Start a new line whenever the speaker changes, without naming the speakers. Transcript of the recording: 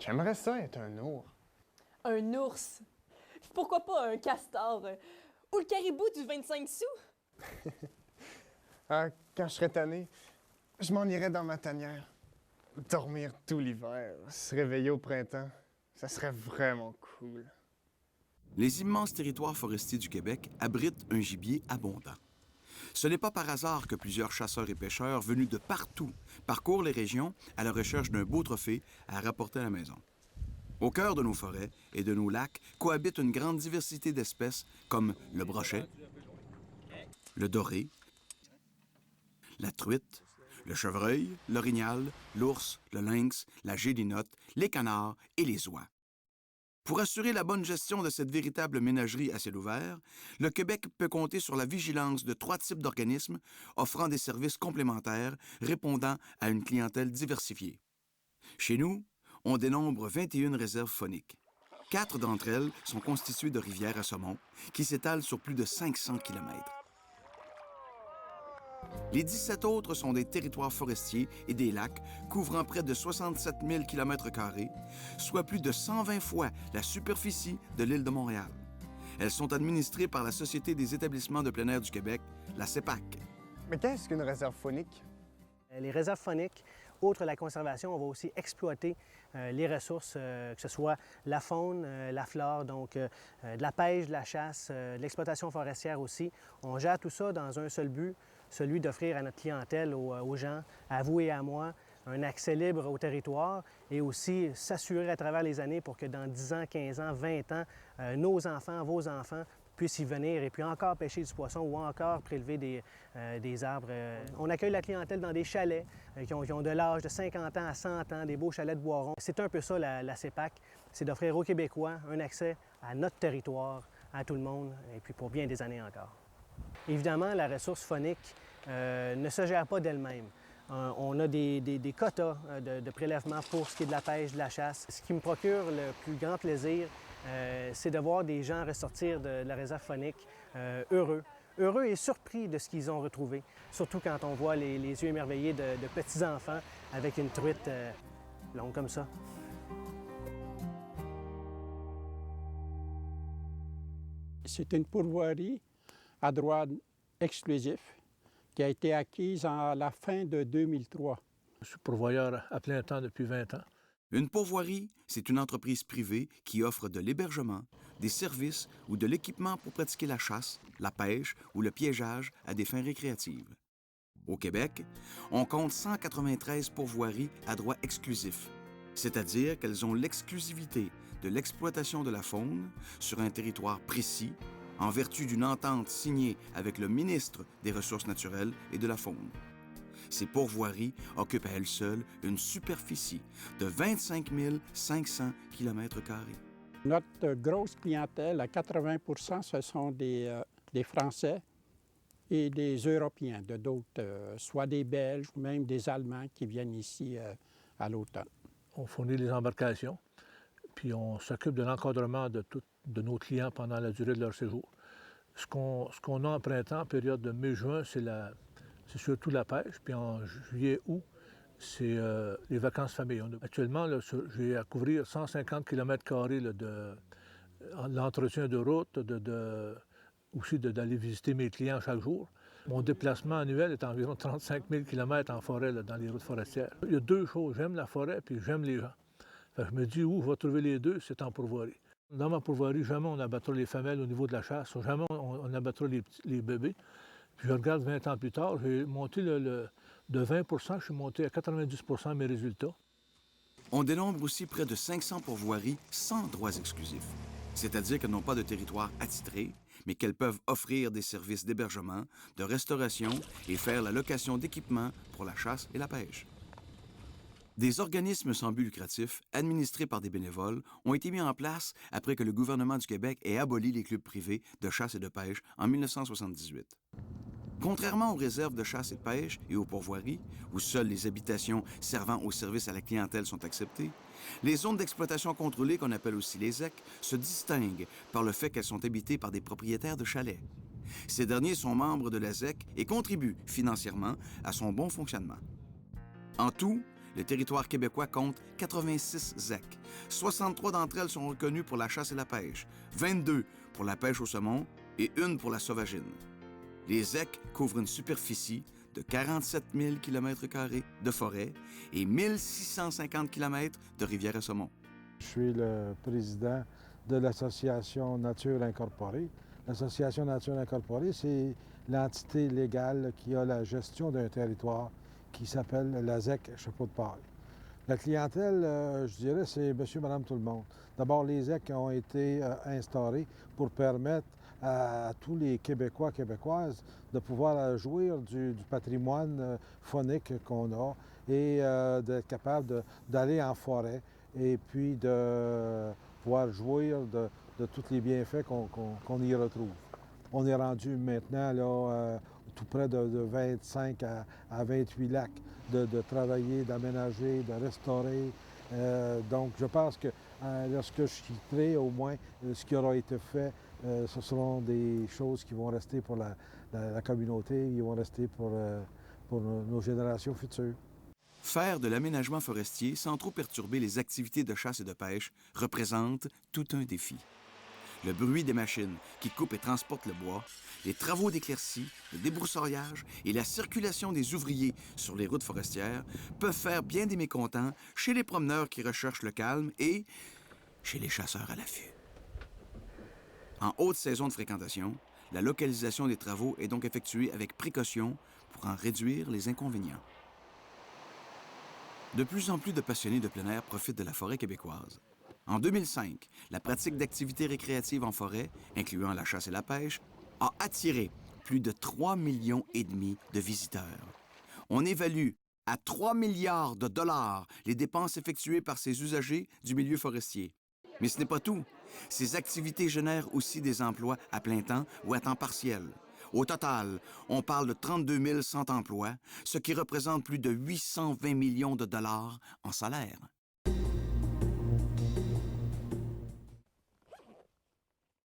J'aimerais ça être un ours.
Un ours. Pourquoi pas un castor? Ou le caribou du 25 sous?
Ah, quand je serais tanné, je m'en irais dans ma tanière. Dormir tout l'hiver, se réveiller au printemps. Ça serait vraiment cool.
Les immenses territoires forestiers du Québec abritent un gibier abondant. Ce n'est pas par hasard que plusieurs chasseurs et pêcheurs venus de partout parcourent les régions à la recherche d'un beau trophée à rapporter à la maison. Au cœur de nos forêts et de nos lacs cohabitent une grande diversité d'espèces comme le brochet, le doré, la truite, le chevreuil, l'orignal, l'ours, le lynx, la gélinotte, les canards et les oies. Pour assurer la bonne gestion de cette véritable ménagerie à ciel ouvert, le Québec peut compter sur la vigilance de 3 types d'organismes offrant des services complémentaires répondant à une clientèle diversifiée. Chez nous, on dénombre 21 réserves fauniques. 4 d'entre elles sont constituées de rivières à saumon qui s'étalent sur plus de 500 km. Les 17 autres sont des territoires forestiers et des lacs couvrant près de 67 000 km², soit plus de 120 fois la superficie de l'île de Montréal. Elles sont administrées par la Société des établissements de plein air du Québec, la CEPAC.
Mais qu'est-ce qu'une réserve faunique?
Les réserves fauniques, outre la conservation, on va aussi exploiter les ressources, que ce soit la faune, la flore, donc de la pêche, de la chasse, de l'exploitation forestière aussi. On gère tout ça dans un seul but, celui d'offrir à notre clientèle, aux gens, à vous et à moi, un accès libre au territoire et aussi s'assurer à travers les années pour que dans 10 ans, 15 ans, 20 ans, nos enfants, vos enfants puissent y venir et puis encore pêcher du poisson ou encore prélever des arbres. On accueille la clientèle dans des chalets qui ont de l'âge de 50 ans à 100 ans, des beaux chalets de Boiron. C'est un peu ça la CEPAC, c'est d'offrir aux Québécois un accès à notre territoire, à tout le monde et puis pour bien des années encore. Évidemment, la ressource faunique ne se gère pas d'elle-même. On a des quotas de prélèvement pour ce qui est de la pêche, de la chasse. Ce qui me procure le plus grand plaisir, c'est de voir des gens ressortir de la réserve faunique heureux et surpris de ce qu'ils ont retrouvé. Surtout quand on voit les yeux émerveillés de petits-enfants avec une truite longue comme ça.
C'est une pourvoirie à droit exclusif qui a été acquise à la fin de 2003.
Je suis pourvoyeur à plein temps depuis 20 ans.
Une pourvoirie, c'est une entreprise privée qui offre de l'hébergement, des services ou de l'équipement pour pratiquer la chasse, la pêche ou le piégeage à des fins récréatives. Au Québec, on compte 193 pourvoiries à droit exclusif, c'est-à-dire qu'elles ont l'exclusivité de l'exploitation de la faune sur un territoire précis en vertu d'une entente signée avec le ministre des Ressources naturelles et de la faune. Ces pourvoiries occupent à elles seules une superficie de 25 500 km².
Notre grosse clientèle, à 80 % ce sont des Français et des Européens, de d'autres, soit des Belges ou même des Allemands qui viennent ici à l'automne.
On fournit les embarcations, puis on s'occupe de l'encadrement de nos clients pendant la durée de leur séjour. Ce qu'on a en printemps, en période de mai-juin, c'est surtout la pêche, puis en juillet-août, c'est les vacances famille. Actuellement, j'ai à couvrir 150 km² de l'entretien de route, aussi d'aller visiter mes clients chaque jour. Mon déplacement annuel est environ 35 000 km en forêt, dans les routes forestières. Il y a 2 choses, j'aime la forêt puis j'aime les gens. Fait que je me dis où je vais trouver les 2, c'est en pourvoirie. Dans ma pourvoirie, jamais on abattra les femelles au niveau de la chasse, jamais on abattra les bébés. Puis je regarde 20 ans plus tard, j'ai monté de 20 % je suis monté à 90 % de mes résultats.
On dénombre aussi près de 500 pourvoiries sans droits exclusifs, c'est-à-dire qu'elles n'ont pas de territoire attitré, mais qu'elles peuvent offrir des services d'hébergement, de restauration et faire la location d'équipements pour la chasse et la pêche. Des organismes sans but lucratif, administrés par des bénévoles, ont été mis en place après que le gouvernement du Québec ait aboli les clubs privés de chasse et de pêche en 1978. Contrairement aux réserves de chasse et de pêche et aux pourvoiries, où seules les habitations servant au service à la clientèle sont acceptées, les zones d'exploitation contrôlées, qu'on appelle aussi les ZEC, se distinguent par le fait qu'elles sont habitées par des propriétaires de chalets. Ces derniers sont membres de la ZEC et contribuent financièrement à son bon fonctionnement. En tout, le territoire québécois compte 86 ZEC. 63 d'entre elles sont reconnues pour la chasse et la pêche, 22 pour la pêche au saumon et 1 pour la sauvagine. Les ZEC couvrent une superficie de 47 000 km² de forêt et 1650 km de rivières à saumon.
Je suis le président de l'Association Nature Incorporée. L'Association Nature Incorporée, c'est l'entité légale qui a la gestion d'un territoire qui s'appelle la ZEC Chapeau-de-Paille. La clientèle, je dirais, c'est monsieur, madame, tout le monde. D'abord, les ZEC ont été instaurés pour permettre à tous les Québécois, Québécoises de pouvoir jouir du patrimoine faunique qu'on a et d'être capable d'aller en forêt et puis de pouvoir jouir de tous les bienfaits qu'on y retrouve. On est rendu maintenant là, tout près de 25 à 28 lacs de travailler, d'aménager, de restaurer. Donc, je pense que lorsque je quitterai, au moins, ce qui aura été fait, ce seront des choses qui vont rester pour la communauté, qui vont rester pour nos générations futures.
Faire de l'aménagement forestier sans trop perturber les activités de chasse et de pêche représente tout un défi. Le bruit des machines qui coupent et transportent le bois, les travaux d'éclaircie, le débroussaillage et la circulation des ouvriers sur les routes forestières peuvent faire bien des mécontents chez les promeneurs qui recherchent le calme et chez les chasseurs à l'affût. En haute saison de fréquentation, la localisation des travaux est donc effectuée avec précaution pour en réduire les inconvénients. De plus en plus de passionnés de plein air profitent de la forêt québécoise. En 2005, la pratique d'activités récréatives en forêt, incluant la chasse et la pêche, a attiré plus de 3,5 millions de visiteurs. On évalue à 3 milliards de dollars les dépenses effectuées par ces usagers du milieu forestier. Mais ce n'est pas tout. Ces activités génèrent aussi des emplois à plein temps ou à temps partiel. Au total, on parle de 32 100 emplois, ce qui représente plus de 820 millions de dollars en salaire.